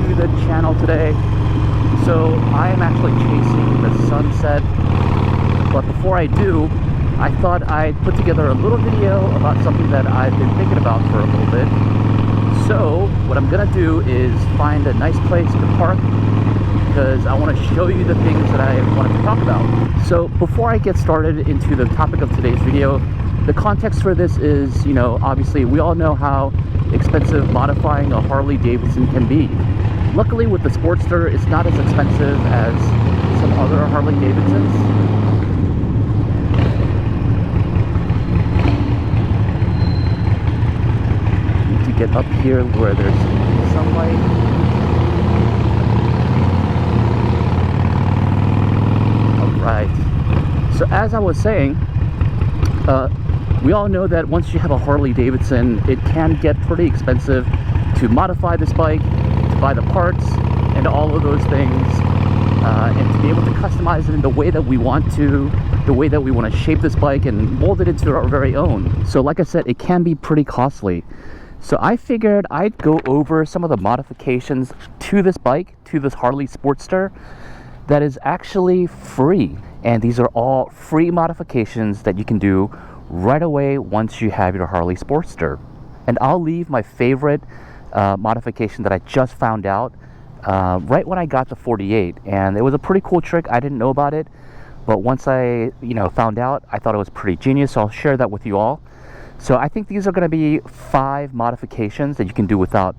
to the channel today. So I am actually chasing the sunset, but before I do, I thought I'd put together a little video about something that I've been thinking about for a little bit. So what I'm gonna do is find a nice place to park, because I want to show you the things that I wanted to talk about. So before I get started into the topic of today's video, the context for this is, obviously we all know how expensive modifying a Harley Davidson can be. Luckily with the Sportster, it's not as expensive as some other Harley Davidsons. Need to get up here where there's sunlight. Right. So as I was saying, we all know that once you have a Harley Davidson, it can get pretty expensive to modify this bike, to buy the parts, and all of those things, and to be able to customize it in the way that we want to, the way that we want to shape this bike and mold it into our very own. So like I said, it can be pretty costly. So I figured I'd go over some of the modifications to this bike, to this Harley Sportster, that is actually free. And these are all free modifications that you can do right away once you have your Harley Sportster. And I'll leave my favorite modification that I just found out right when I got the 48, and it was a pretty cool trick. I didn't know about it, but once I found out, I thought it was pretty genius, so I'll share that with you all. So I think these are going to be 5 modifications that you can do without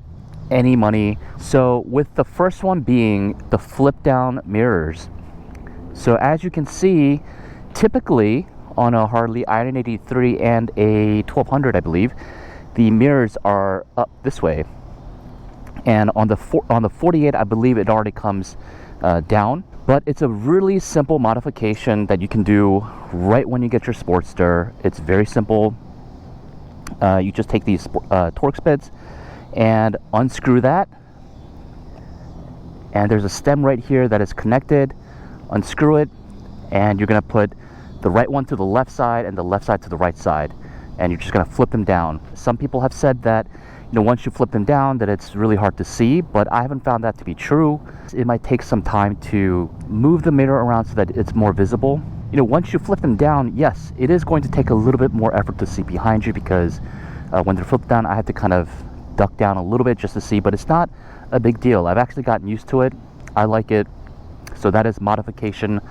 any money. So with the first one being the flip down mirrors. So as you can see, typically on a Harley i983 and a 1200, I believe, the mirrors are up this way, and on the 48, I believe it already comes down. But it's a really simple modification that you can do right when you get your Sportster. It's very simple. You just take these Torx bits and unscrew that, and there's a stem right here that is connected. Unscrew it, and you're going to put the right one to the left side and the left side to the right side, and you're just going to flip them down. Some people have said that once you flip them down that it's really hard to see, but I haven't found that to be true. It might take some time to move the mirror around so that it's more visible. Once you flip them down, yes, it is going to take a little bit more effort to see behind you, because when they're flipped down, I have to kind of duck down a little bit just to see, but it's not a big deal. I've actually gotten used to it. I like it. So that is modification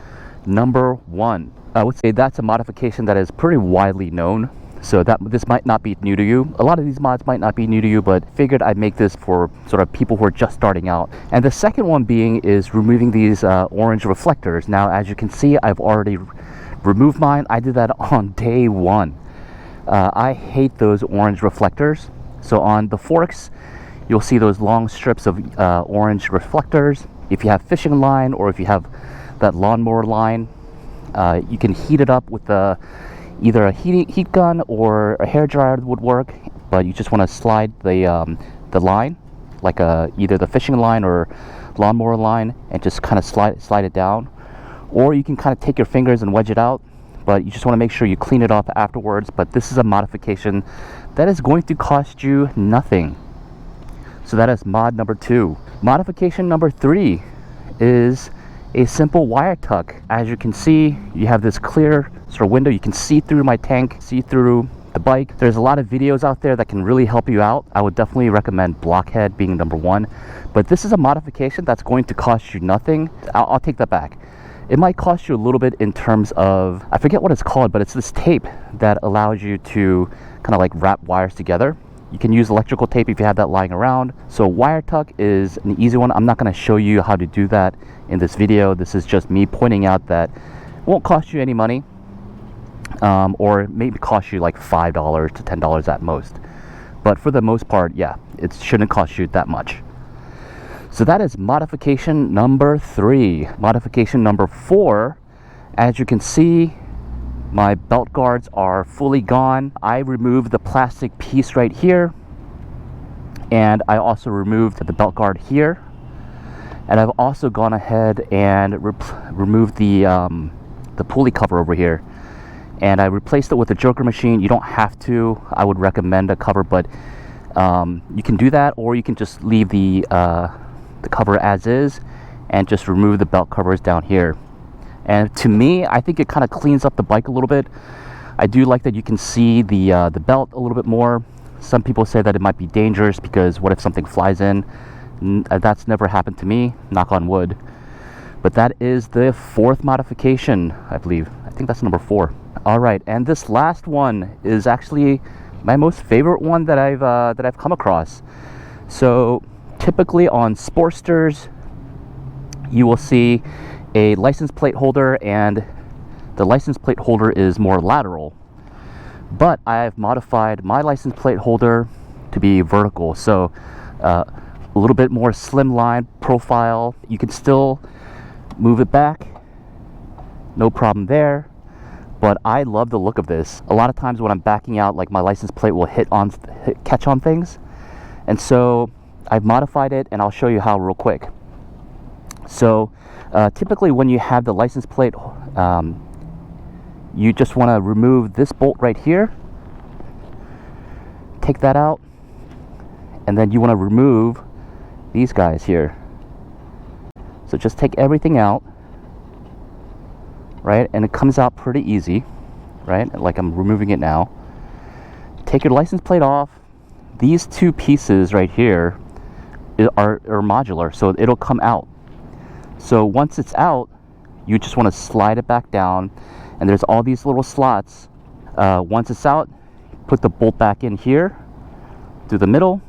number 1. I would say that's a modification that is pretty widely known, so that this might not be new to you. A lot of these mods might not be new to you, but figured I'd make this for sort of people who are just starting out. And the second one being is removing these orange reflectors. Now as you can see, I've already removed mine. I did that on day 1. I hate those orange reflectors. So on the forks, you'll see those long strips of orange reflectors. If you have fishing line, or if you have that lawnmower line, you can heat it up with either a heat gun or a hairdryer would work, but you just want to slide the line, like either the fishing line or lawnmower line, and just kind of slide it down. Or you can kind of take your fingers and wedge it out, but you just want to make sure you clean it off afterwards. But this is a modification that is going to cost you nothing. So that is mod number 2. Modification number 3 is a simple wire tuck. As you can see, you have this clear sort of window. You can see through my tank, see through the bike. There's a lot of videos out there that can really help you out. I would definitely recommend Blockhead being number 1. But this is a modification that's going to cost you nothing. I'll take that back. It might cost you a little bit in terms of, I forget what it's called, but it's this tape that allows you to kind of like wrap wires together. You can use electrical tape if you have that lying around. So wire tuck is an easy one. I'm not going to show you how to do that in this video. This is just me pointing out that it won't cost you any money, or maybe cost you like $5 to $10 at most. But for the most part, yeah, it shouldn't cost you that much. So that is modification number 3. Modification number 4, as you can see, my belt guards are fully gone. I removed the plastic piece right here, and I also removed the belt guard here, and I've also gone ahead and removed the pulley cover over here, and I replaced it with a Joker machine. You don't have to. I would recommend a cover, but you can do that, or you can just leave the the cover as is and just remove the belt covers down here. And to me, I think it kind of cleans up the bike a little bit. I do like that you can see the belt a little bit more. Some people say that it might be dangerous because what if something flies in? That's never happened to me, knock on wood. But that is the fourth modification, I believe. I think that's number 4. All right, and this last one is actually my most favorite one that I've come across. So typically on Sportsters, you will see a license plate holder, and the license plate holder is more lateral. But I've modified my license plate holder to be vertical, so a little bit more slimline profile. You can still move it back, no problem there. But I love the look of this. A lot of times when I'm backing out, like my license plate will catch on things, and so I've modified it, and I'll show you how real quick. So typically when you have the license plate, you just want to remove this bolt right here, take that out, and then you want to remove these guys here. So just take everything out, right? And it comes out pretty easy, right? Like I'm removing it now. Take your license plate off. These two pieces right here are modular, so it'll come out. So once it's out, you just want to slide it back down, and there's all these little slots. Once it's out, put the bolt back in here through the middle.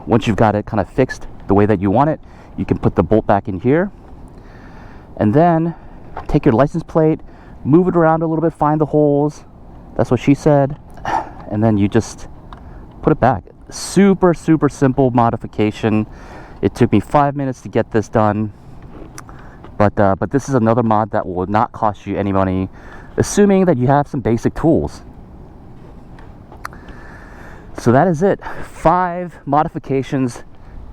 Once you've got it kind of fixed the way that you want it, you can put the bolt back in here, and then take your license plate, move it around a little bit, find the holes. That's what she said. And then you just put it back. Super simple modification. It took me 5 minutes to get this done, but this is another mod that will not cost you any money, assuming that you have some basic tools. So that is it. 5 modifications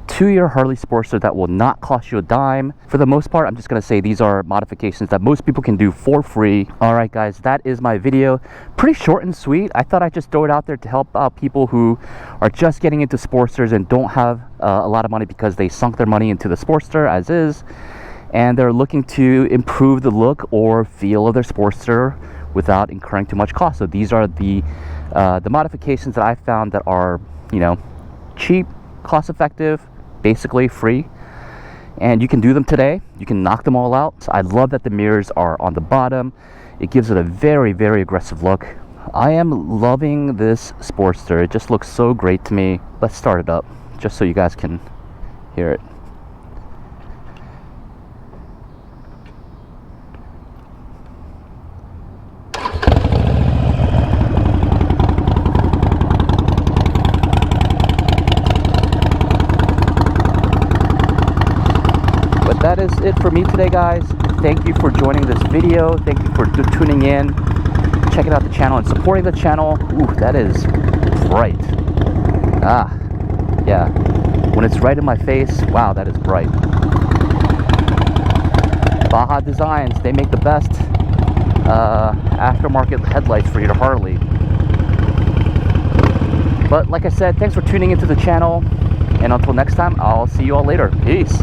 to your Harley Sportster that will not cost you a dime. For the most part, I'm just going to say these are modifications that most people can do for free. All right, guys, that is my video. Pretty short and sweet. I thought I'd just throw it out there to help out people who are just getting into Sportsters and don't have a lot of money because they sunk their money into the Sportster as is, and they're looking to improve the look or feel of their Sportster without incurring too much cost. So these are the modifications that I found that are, you know, cheap, cost effective, basically free, and you can do them today. You can knock them all out. I love that the mirrors are on the bottom. It gives it a very aggressive look. I am loving this Sportster. It just looks so great to me. Let's start it up just so you guys can hear it. That is it for me today, guys. Thank you for joining this video. Thank you for tuning in, checking out the channel, and supporting the channel. Ooh, that is bright. Ah, yeah. When it's right in my face, wow, that is bright. Baja Designs, they make the best aftermarket headlights for your Harley. But like I said, thanks for tuning into the channel, and until next time, I'll see you all later. Peace.